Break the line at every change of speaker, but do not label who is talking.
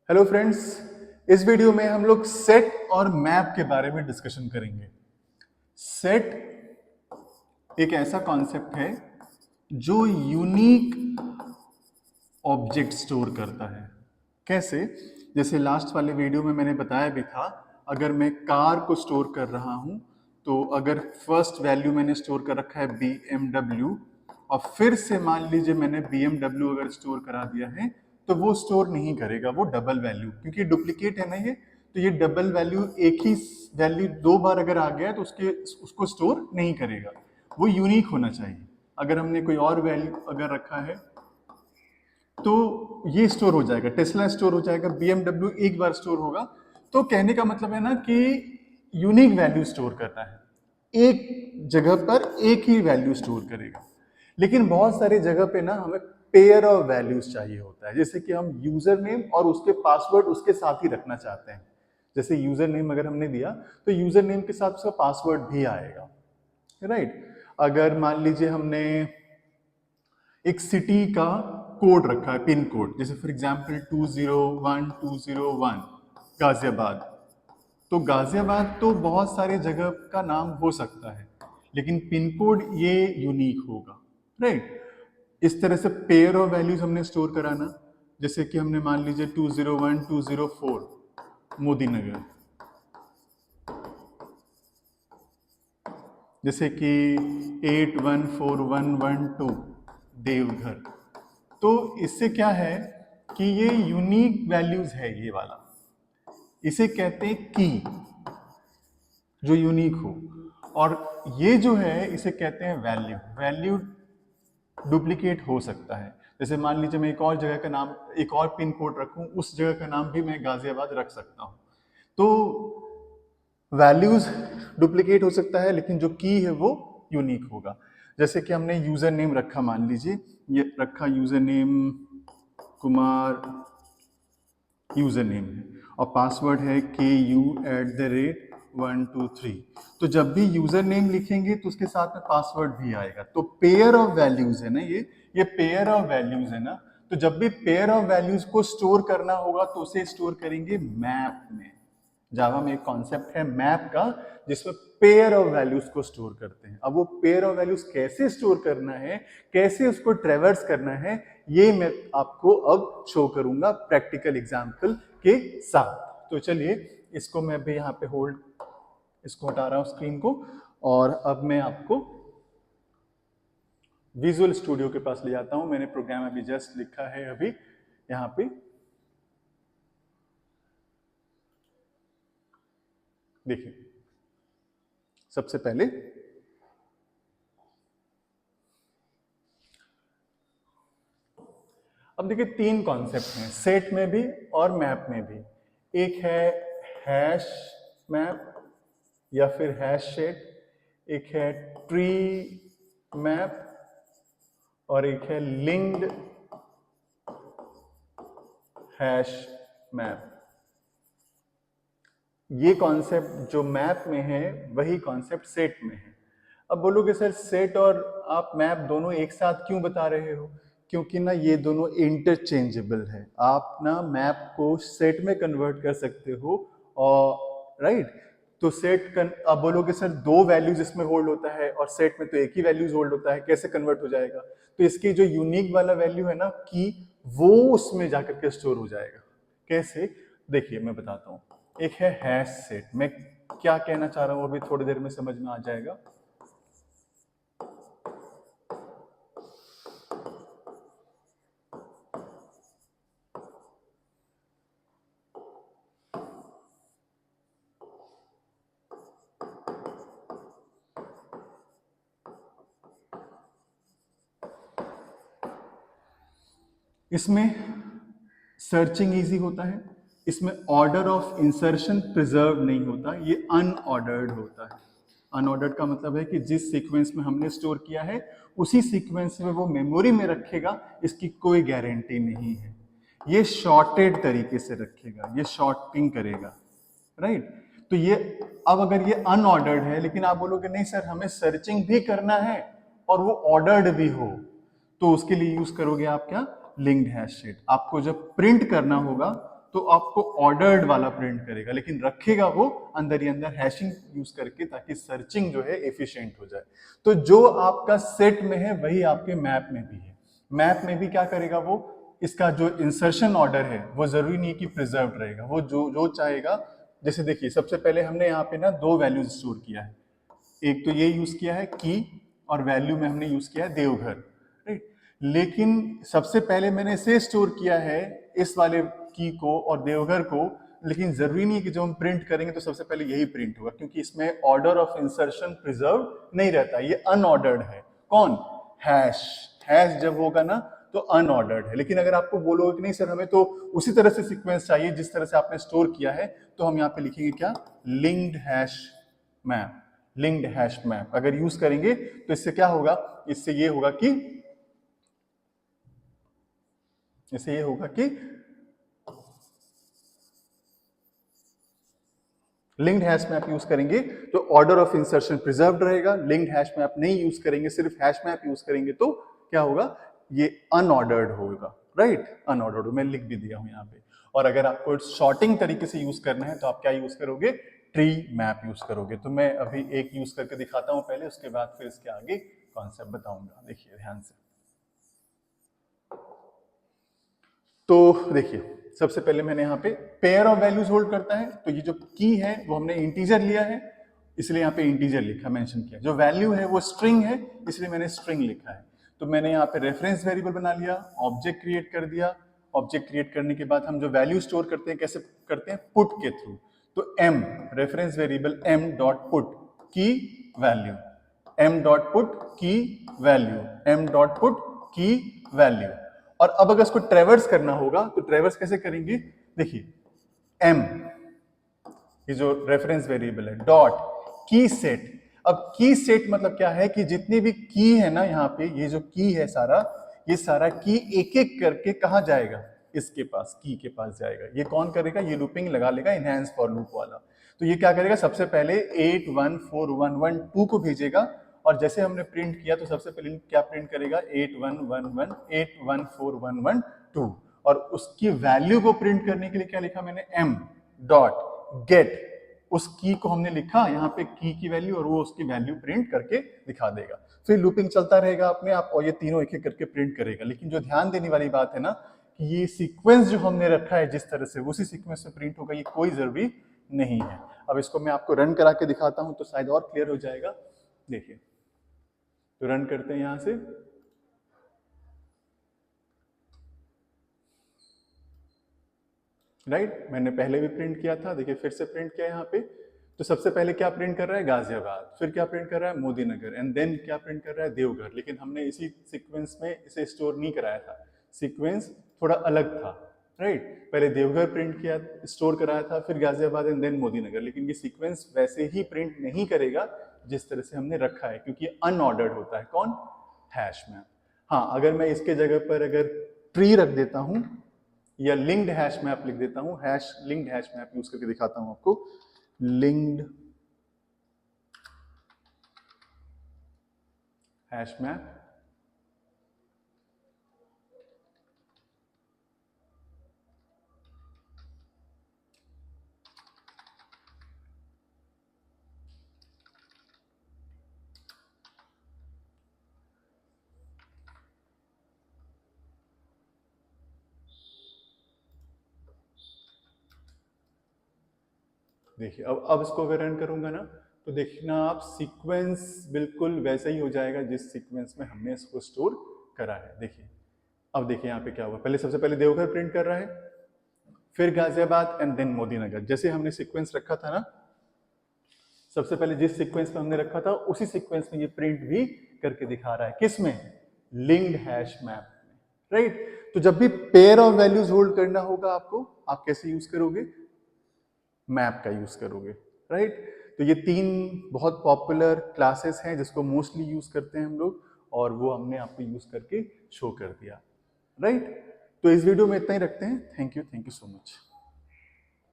Hello friends, इस video में हम लोग सेट और मैप के बारे में डिस्कशन करेंगे। सेट एक ऐसा कॉन्सेप्ट है जो यूनिक ऑब्जेक्ट स्टोर करता है। कैसे? जैसे लास्ट वाले वीडियो में मैंने बताया भी था, अगर मैं कार को स्टोर कर रहा हूं तो अगर फर्स्ट वैल्यू मैंने स्टोर कर रखा है BMW और फिर से मान लीजिए मैंने BMW अगर स्टोर करा दिया है तो वो स्टोर नहीं करेगा, वो डबल वैल्यू, क्योंकि डुप्लीकेट है ना ये। तो ये डबल वैल्यू, एक ही वैल्यू दो बार अगर आ गया तो उसको स्टोर नहीं करेगा। वो यूनिक होना चाहिए। अगर हमने कोई और वैल्यू अगर रखा है तो ये स्टोर हो जाएगा, टेस्ला स्टोर हो जाएगा, BMW एक बार स्टोर होगा। तो कहने का मतलब है ना कि यूनिक वैल्यू स्टोर करना है, एक जगह पर एक ही वैल्यू स्टोर करेगा। लेकिन बहुत सारी जगह पे ना हमें पेयर ऑफ वैल्यूज चाहिए होता है, जैसे कि हम यूजर नेम और उसके पासवर्ड उसके साथ ही रखना चाहते हैं। जैसे यूजर नेम अगर हमने दिया तो यूजर नेम के साथ उसका पासवर्ड भी आएगा, राइट। अगर मान लीजिए हमने एक सिटी का कोड रखा है, पिन कोड, जैसे फॉर एग्जांपल 201201 गाजियाबाद। तो गाजियाबाद तो बहुत सारे जगह का नाम हो सकता है, लेकिन पिन कोड ये यूनिक होगा, राइट। इस तरह से पेयर ऑफ वैल्यूज हमने स्टोर कराना, जैसे कि हमने मान लीजिए 201204 मोदी नगर, जैसे कि 814112 देवघर। तो इससे क्या है कि ये यूनिक वैल्यूज है, ये वाला इसे कहते हैं की, जो यूनिक हो। और ये जो है इसे कहते हैं वैल्यू। वैल्यू डुप्लीकेट हो सकता है, जैसे मान लीजिए मैं एक और जगह का नाम, एक और पिन कोड रखूं, उस जगह का नाम भी मैं गाजियाबाद रख सकता हूं। तो वैल्यूज डुप्लीकेट हो सकता है, लेकिन जो की है वो यूनिक होगा। जैसे कि हमने यूजर नेम रखा, मान लीजिए ये रखा user name Kumar user name है, और पासवर्ड है KU@123। तो जब भी यूजर नेम लिखेंगे तो उसके साथ में पासवर्ड भी आएगा। तो पेयर ऑफ वैल्यूज है ना, ये पेयर ऑफ वैल्यूज है ना। तो जब भी पेयर ऑफ वैल्यूज को स्टोर करना होगा तो उसे स्टोर करेंगे मैप में। जावा में एक कॉन्सेप्ट है मैप का, जिसमें पेयर ऑफ वैल्यूज को स्टोर करते हैं। अब वो पेयर ऑफ वैल्यूज कैसे स्टोर करना है, कैसे उसको ट्रेवर्स करना है, ये मैं आपको अब शो करूंगा प्रैक्टिकल एग्जांपल के साथ। तो चलिए इसको मैं भी यहाँ पे होल्ड, इसको हटा रहा हूँ स्क्रीन को, और अब मैं आपको विजुअल स्टूडियो के पास ले जाता हूँ। मैंने प्रोग्राम अभी जस्ट लिखा है अभी यहाँ पे, देखिए। सबसे पहले अब देखिए, तीन कॉन्सेप्ट हैं सेट में भी और मैप में भी। एक है हैश मैप या फिर हैश सेट, एक है ट्री मैप, और एक है लिंक्ड हैश मैप। ये कॉन्सेप्ट जो मैप में है वही कॉन्सेप्ट सेट में है। अब बोलोगे सर सेट और आप मैप दोनों एक साथ क्यों बता रहे हो? क्योंकि ना ये दोनों इंटरचेंजेबल है। आप ना मैप को सेट में कन्वर्ट कर सकते हो, और राइट। तो अब बोलोगे सर दो वैल्यूज इसमें होल्ड होता है और सेट में तो एक ही वैल्यूज होल्ड होता है, कैसे कन्वर्ट हो जाएगा? तो इसकी जो यूनिक वाला वैल्यू है ना की, वो उसमें जाकर के स्टोर हो जाएगा। कैसे? देखिए मैं बताता हूँ। एक है हैश सेट, मैं क्या कहना चाह रहा हूँ अभी थोड़ी देर में समझ में आ जाएगा। इसमें सर्चिंग इजी होता है, इसमें ऑर्डर ऑफ इंसर्शन प्रिजर्व नहीं होता, ये अनऑर्डर्ड होता है। अनऑर्डर्ड का मतलब है कि जिस सीक्वेंस में हमने स्टोर किया है उसी सीक्वेंस में वो मेमोरी में रखेगा, इसकी कोई गारंटी नहीं है। ये शॉर्टेड तरीके से रखेगा, ये शॉर्टिंग करेगा, राइट। तो ये, अब अगर ये अनऑर्डर्ड है लेकिन आप बोलोगे नहीं सर हमें सर्चिंग भी करना है और वो ऑर्डर्ड भी हो, तो उसके लिए यूज करोगे आप क्या? Linked hash set. आपको जब प्रिंट करना होगा तो आपको ऑर्डर्ड वाला प्रिंट करेगा, लेकिन रखेगा वो अंदर ही अंदर हैशिंग यूज करके, ताकि सर्चिंग जो है एफिशिएंट हो जाए। तो जो आपका सेट में है वही आपके मैप में भी है। मैप में भी क्या करेगा वो, इसका जो इंसर्शन ऑर्डर है वो जरूरी नहीं कि प्रिजर्व रहेगा, वो जो जो चाहेगा। जैसे देखिए सबसे पहले हमने यहाँ पे ना दो वैल्यूज स्टोर किया है, एक तो ये यूज किया है की, और वैल्यू में हमने यूज किया है देवघर, राइट। लेकिन सबसे पहले मैंने इसे स्टोर किया है इस वाले की को और देवघर को, लेकिन जरूरी नहीं कि जो हम प्रिंट करेंगे तो सबसे पहले यही प्रिंट होगा, क्योंकि इसमें ऑर्डर ऑफ इंसर्शन प्रिजर्व नहीं रहता, ये अनऑर्डर्ड है। कौन, हैश, हैश जब होगा ना तो अनऑर्डर्ड है। लेकिन अगर आपको बोलोगे कि नहीं सर हमें तो उसी तरह से सीक्वेंस चाहिए जिस तरह से आपने स्टोर किया है, तो हम यहाँ पे लिखेंगे क्या, linked hash map. Linked hash map अगर यूज करेंगे तो इससे क्या होगा, इससे ये होगा कि लिंक्ड हैश मैप यूज करेंगे तो ऑर्डर ऑफ इंसर्शन प्रिजर्व्ड रहेगा। लिंक्ड हैश मैप नहीं यूज करेंगे, सिर्फ हैश मैप यूज करेंगे तो क्या होगा, ये अनऑर्डर्ड होगा, राइट, अनऑर्डर्ड। मैं लिख भी दिया हूं यहाँ पे। और अगर आपको शॉर्टिंग तरीके से यूज करना है तो आप क्या यूज करोगे, ट्री मैप यूज करोगे। तो मैं अभी एक यूज करके दिखाता हूं पहले, उसके बाद फिर इसके आगे कॉन्सेप्ट बताऊंगा। देखिए ध्यान से। तो देखिए सबसे पहले मैंने यहाँ पे पेयर ऑफ वैल्यूज होल्ड करता है, तो ये जो की है वो हमने इंटीजर लिया है, इसलिए यहाँ पे इंटीजर लिखा, मेंशन किया। जो वैल्यू है वो स्ट्रिंग है, इसलिए मैंने स्ट्रिंग लिखा है। तो मैंने यहाँ पे रेफरेंस वेरिएबल बना लिया, ऑब्जेक्ट क्रिएट कर दिया। ऑब्जेक्ट क्रिएट करने के बाद हम जो वैल्यू स्टोर करते हैं कैसे करते हैं, पुट के थ्रू। तो M reference variable M dot put की वैल्यू, एम डॉट पुट की वैल्यू, एम डॉट पुट की वैल्यू। और अब अगर इसको ट्रेवर्स करना होगा तो ट्रेवर्स कैसे करेंगे, देखिए एम, ये जो रेफरेंस वेरिएबल है, डॉट की सेट। अब की सेट मतलब क्या है कि जितनी भी की है ना यहाँ पे, ये जो की है सारा, ये सारा की एक एक करके कहाँ जाएगा, इसके पास, की के पास जाएगा। ये कौन करेगा, ये लूपिंग लगा लेगा, इनहैंस फॉर लूप वाला। तो ये क्या करेगा, सबसे पहले 8141112 को भेजेगा, और जैसे हमने प्रिंट किया तो सबसे पहले क्या प्रिंट करेगा, 8111 814112, और उसकी वैल्यू को प्रिंट करने के लिए क्या लिखा मैंने, एम डॉट गेट। उस की को हमने लिखा यहाँ पे, की वैल्यू, और वो उसकी वैल्यू प्रिंट करके दिखा देगा। फिर लूपिंग चलता रहेगा अपने आप, और ये तीनों एक एक करके प्रिंट करेगा। लेकिन जो ध्यान देने वाली बात है ना, कि ये सीक्वेंस जो हमने रखा है जिस तरह से, उसी सीक्वेंस में प्रिंट होगा, ये कोई जरूरी नहीं है। अब इसको मैं आपको रन करा के दिखाता हूं तो शायद और क्लियर हो जाएगा। देखिए, तो रन करते हैं यहां से। राइट, मैंने पहले भी प्रिंट किया था, देखिए फिर से प्रिंट किया यहाँ पे। तो सबसे पहले क्या प्रिंट कर रहा है, गाजियाबाद, फिर क्या प्रिंट कर रहा है, मोदी नगर, एंड देन क्या प्रिंट कर रहा है, देवघर। लेकिन हमने इसी सीक्वेंस में इसे स्टोर नहीं कराया था, सीक्वेंस थोड़ा अलग था, राइट। पहले देवघर प्रिंट किया, स्टोर कराया था, फिर गाजियाबाद एंड देन मोदी नगर। लेकिन ये सीक्वेंस वैसे ही प्रिंट नहीं करेगा जिस तरह से हमने रखा है, क्योंकि अनऑर्डर्ड होता है। कौन, हैश मैप। हाँ, अगर मैं इसके जगह पर अगर ट्री रख देता हूं या लिंक्ड हैश मैप लिख देता हूं, hash linked hash map use करके दिखाता हूं आपको। लिंक्ड हैश मैप, देखिए अब इसको अगर रन करूंगा ना तो देखना आप, सीक्वेंस बिल्कुल वैसा ही हो जाएगा जिस सीक्वेंस में हमने इसको स्टोर करा है। देखिए अब देखिए यहाँ पे क्या हुआ, पहले सबसे पहले देवघर प्रिंट कर रहा है, फिर गाजियाबाद एंड देन मोदी नगर। जैसे हमने सीक्वेंस रखा था ना, सबसे पहले जिस सीक्वेंस में हमने रखा था उसी सीक्वेंस में ये प्रिंट भी करके दिखा रहा है। किसमें, लिंक्ड हैश मैप में, राइट। तो जब भी पेयर ऑफ वैल्यूज होल्ड करना होगा आपको, आप कैसे यूज करोगे, मैप का यूज करोगे, राइट। तो ये तीन बहुत पॉपुलर क्लासेस हैं जिसको मोस्टली यूज करते हैं हम लोग, और वो हमने आपको यूज करके शो कर दिया, राइट। तो इस वीडियो में इतना ही रखते हैं। Thank you so much.